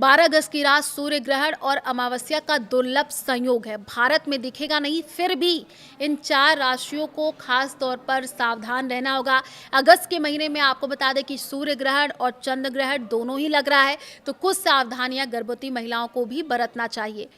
12 अगस्त की रात सूर्य ग्रहण और अमावस्या का दुर्लभ संयोग है। भारत में दिखेगा नहीं, फिर भी इन 4 राशियों को खास तौर पर सावधान रहना होगा। अगस्त के महीने में आपको बता दें कि सूर्य ग्रहण और चंद्र ग्रहण दोनों ही लग रहा है, तो कुछ सावधानियां गर्भवती महिलाओं को भी बरतना चाहिए।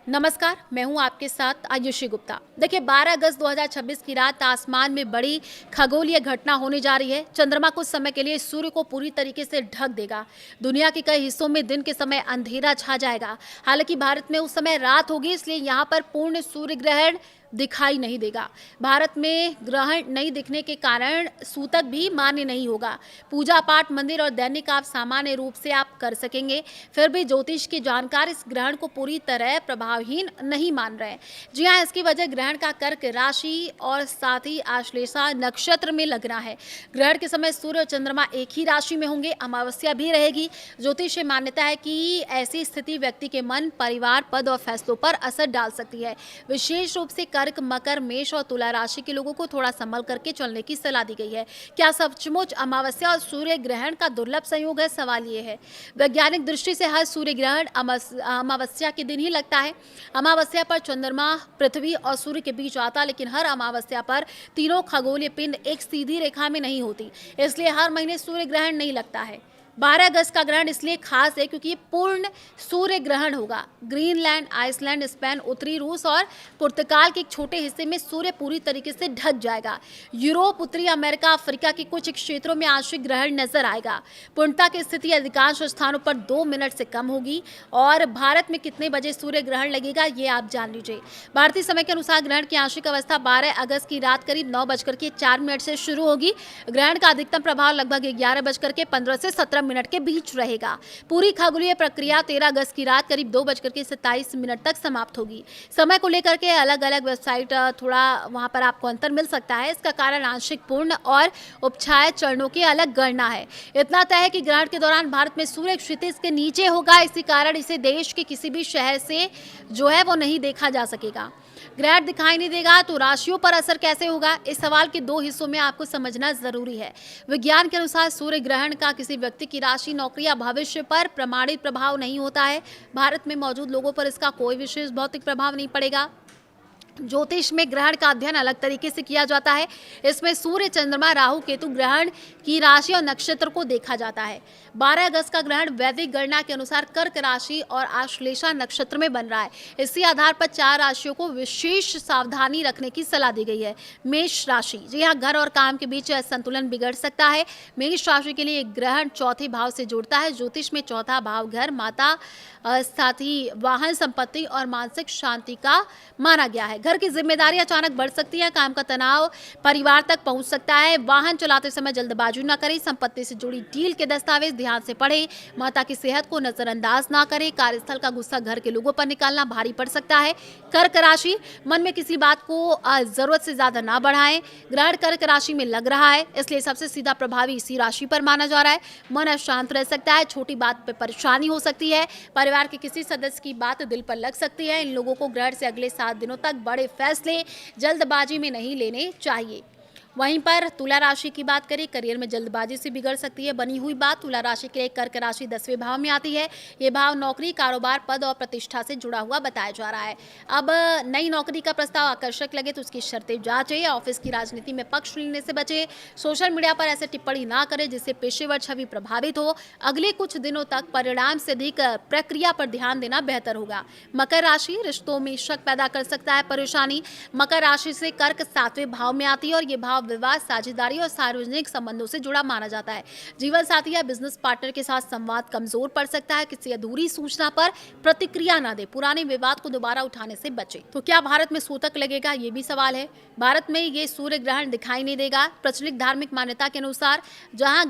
नमस्कार, मैं हूं आपके साथ आयुषी गुप्ता। देखिए, 12 अगस्त 2026 की रात आसमान में बड़ी खगोलीय घटना होने जा रही है। चंद्रमा कुछ समय के लिए सूर्य को पूरी तरीके से ढक देगा। दुनिया के कई हिस्सों में दिन के समय अंधेरा छा जाएगा। हालांकि भारत में उस समय रात होगी, इसलिए यहाँ पर पूर्ण सूर्य ग्रहण दिखाई नहीं देगा। भारत में ग्रहण नहीं दिखने के कारण सूतक भी मान्य नहीं होगा। पूजा पाठ, मंदिर और दैनिक आप सामान्य रूप से आप कर सकेंगे। फिर भी ज्योतिष के जानकार इस ग्रहण को पूरी तरह प्रभावहीन नहीं मान रहे। जी हाँ, इसकी वजह ग्रहण का कर्क राशि और साथ ही आश्लेषा नक्षत्र में लगना है। ग्रहण के समय सूर्य और चंद्रमा एक ही राशि में होंगे, अमावस्या भी रहेगी। ज्योतिष मान्यता है कि ऐसी स्थिति व्यक्ति के मन, परिवार, पद और फैसलों पर असर डाल सकती है। विशेष रूप से कर्क, मकर, मेष और तुला राशि के लोगों को थोड़ा संभल करके चलने की सलाह दी गई है। क्या सचमुच अमावस्या और सूर्य ग्रहण का दुर्लभ संयोग है? सवाल ये है। वैज्ञानिक दृष्टि से हर सूर्य ग्रहण अमावस्या के दिन ही लगता है। अमावस्या पर चंद्रमा पृथ्वी और सूर्य के बीच आता, लेकिन हर अमावस्या पर तीनों खगोलीय पिंड एक सीधी रेखा में नहीं होती, इसलिए हर महीने सूर्य ग्रहण नहीं लगता है। 12 अगस्त का ग्रहण इसलिए खास है क्योंकि ये पूर्ण सूर्य ग्रहण होगा। ग्रीनलैंड, आइसलैंड, स्पेन, उत्तरी रूस और पुर्तगाल के एक छोटे हिस्से में सूर्य पूरी तरीके से ढक जाएगा। यूरोप, उत्तरी अमेरिका, अफ्रीका के कुछ क्षेत्रों में आंशिक ग्रहण नजर आएगा। पूर्णता की स्थिति अधिकांश स्थानों पर 2 मिनट से कम होगी। और भारत में कितने बजे सूर्य ग्रहण लगेगा, ये आप जान लीजिए। भारतीय समय के अनुसार ग्रहण की आंशिक अवस्था 12 अगस्त की रात करीब 9:04 से शुरू होगी। ग्रहण का अधिकतम प्रभाव लगभग 11:15 से 17 मिनट के बीच रहेगा। पूरी खगोलीय प्रक्रिया 13 अगस्त की रात करीब 2:27 तक समाप्त होगी। समय को लेकर के अलग अलग वेबसाइट थोड़ा वहां पर आपको अंतर मिल सकता है। इसका कारण आंशिक, पूर्ण और उपछाया चरणों की अलग गणना है। इतना तय है कि ग्रहण के दौरान भारत में सूर्य क्षितिज के नीचे होगा। इसी कारण इसे देश के किसी भी शहर से जो है वो नहीं देखा जा सकेगा। ग्रहण दिखाई नहीं देगा तो राशियों पर असर कैसे होगा? इस सवाल के 2 हिस्सों में आपको समझना जरूरी है। विज्ञान के अनुसार सूर्य ग्रहण का किसी व्यक्ति की राशि, नौकरी या भविष्य पर प्रमाणित प्रभाव नहीं होता है। भारत में मौजूद लोगों पर इसका कोई विशेष भौतिक प्रभाव नहीं पड़ेगा। ज्योतिष में ग्रहण का अध्ययन अलग तरीके से किया जाता है। इसमें सूर्य, चंद्रमा, राहु, केतु ग्रहण की राशि और नक्षत्र को देखा जाता है। 12 अगस्त का ग्रहण वैदिक गणना के अनुसार कर्क राशि और आश्लेषा नक्षत्र में बन रहा है। इसी आधार पर 4 राशियों को विशेष सावधानी रखने की सलाह दी गई है। मेष राशि, जी हाँ, घर और काम के बीच संतुलन बिगड़ सकता है। मेष राशि के लिए ग्रहण चौथे भाव से जुड़ता है। ज्योतिष में चौथा भाव घर, माता, साथ ही वाहन, संपत्ति और मानसिक शांति का माना गया है। घर की जिम्मेदारी अचानक बढ़ सकती है। काम का तनाव परिवार तक पहुंच सकता है। वाहन चलाते समय जल्दबाजी न करें। संपत्ति से जुड़ी डील के दस्तावेज ध्यान से पढ़ें। माता की सेहत को नजरअंदाज ना करें। कार्यस्थल का गुस्सा घर के लोगों पर निकालना भारी पड़ सकता है। कर्क राशि, मन में किसी बात को जरूरत से ज्यादा ना बढ़ाएं। ग्रहण कर्क राशि में लग रहा है, इसलिए सबसे सीधा प्रभावी इसी राशि पर माना जा रहा है। मन अशांत रह सकता है। छोटी बात पर परेशानी हो सकती है। परिवार के किसी सदस्य की बात दिल पर लग सकती है। इन लोगों को ग्रहण से अगले 7 दिनों तक बड़े फैसले जल्दबाजी में नहीं लेने चाहिए। वहीं पर तुला राशि की बात करें, करियर में जल्दबाजी से बिगड़ सकती है बनी हुई बात। तुला राशि के लिए कर्क राशि 10वें भाव में आती है। ये भाव नौकरी, कारोबार, पद और प्रतिष्ठा से जुड़ा हुआ बताया जा रहा है। अब नई नौकरी का प्रस्ताव आकर्षक लगे तो उसकी शर्तें जांचें। ऑफिस की राजनीति में पक्ष लेने से बचे। सोशल मीडिया पर ऐसे टिप्पणी ना करें जिससे पेशेवर छवि प्रभावित हो। अगले कुछ दिनों तक परिणाम से अधिक प्रक्रिया पर ध्यान देना बेहतर होगा। मकर राशि, रिश्तों में शक पैदा कर सकता है परेशानी। मकर राशि से कर्क 7वें भाव में आती है और ये भाव विवाद, साझेदारी और सार्वजनिक संबंधों से जुड़ा माना जाता है। जीवन साथी या बिजनेस पार्टनर के साथ संवाद कमजोर पड़ सकता है। किसी अधूरी सूचना पर प्रतिक्रिया ना दे। पुराने विवाद को दोबारा उठाने से बचे। तो क्या भारत में सूतक लगेगा, ये भी सवाल है। भारत में ये सूर्य ग्रहण दिखाई नहीं देगा। प्रचलित धार्मिक मान्यता के अनुसार जहां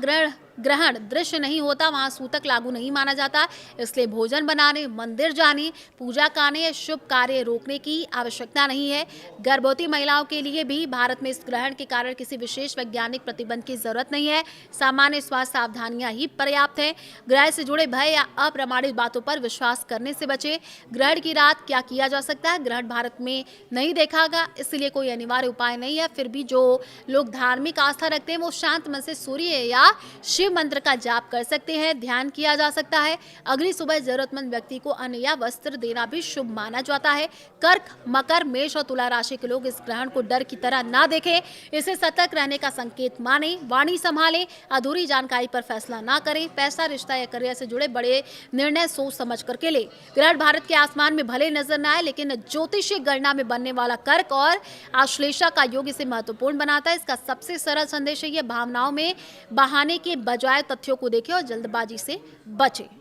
ग्रहण दृश्य नहीं होता वहां सूतक लागू नहीं माना जाता। इसलिए भोजन बनाने, मंदिर जाने, पूजा करने या शुभ कार्य रोकने की आवश्यकता नहीं है। गर्भवती महिलाओं के लिए भी भारत में इस ग्रहण के कारण किसी विशेष वैज्ञानिक प्रतिबंध की जरूरत नहीं है। सामान्य स्वास्थ्य सावधानियां ही पर्याप्त है। ग्रहण से जुड़े भय या अप्रमाणित बातों पर विश्वास करने से बचे। ग्रहण की रात क्या किया जा सकता है? ग्रहण भारत में नहीं देखा गया, इसलिए कोई अनिवार्य उपाय नहीं है। फिर भी जो लोग धार्मिक आस्था रखते हैं वो शांत मन से सूर्य या शिव शिव मंत्र का जाप कर सकते हैं, ध्यान किया जा सकता है। अगली सुबह जरूरतमंद व्यक्ति को अन्न या वस्त्र देना भी शुभ माना जाता है। कर्क, मकर, मेष और तुला राशि के लोग इस ग्रहण को डर की तरह ना देखें, इसे सतर्क रहने का संकेत माने। वाणी संभालें, अधूरी जानकारी पर फैसला ना करें। पैसा, रिश्ता या करियर से जुड़े बड़े निर्णय सोच समझ करके ले। ग्रहण भारत के आसमान में भले नजर न आए, लेकिन ज्योतिषीय गणना में बनने वाला कर्क और आश्लेषा का योग इसे महत्वपूर्ण बनाता है। इसका सबसे सरल संदेश है, ये भावनाओं में बहाने के बजाय तथ्यों को देखें और जल्दबाजी से बचें।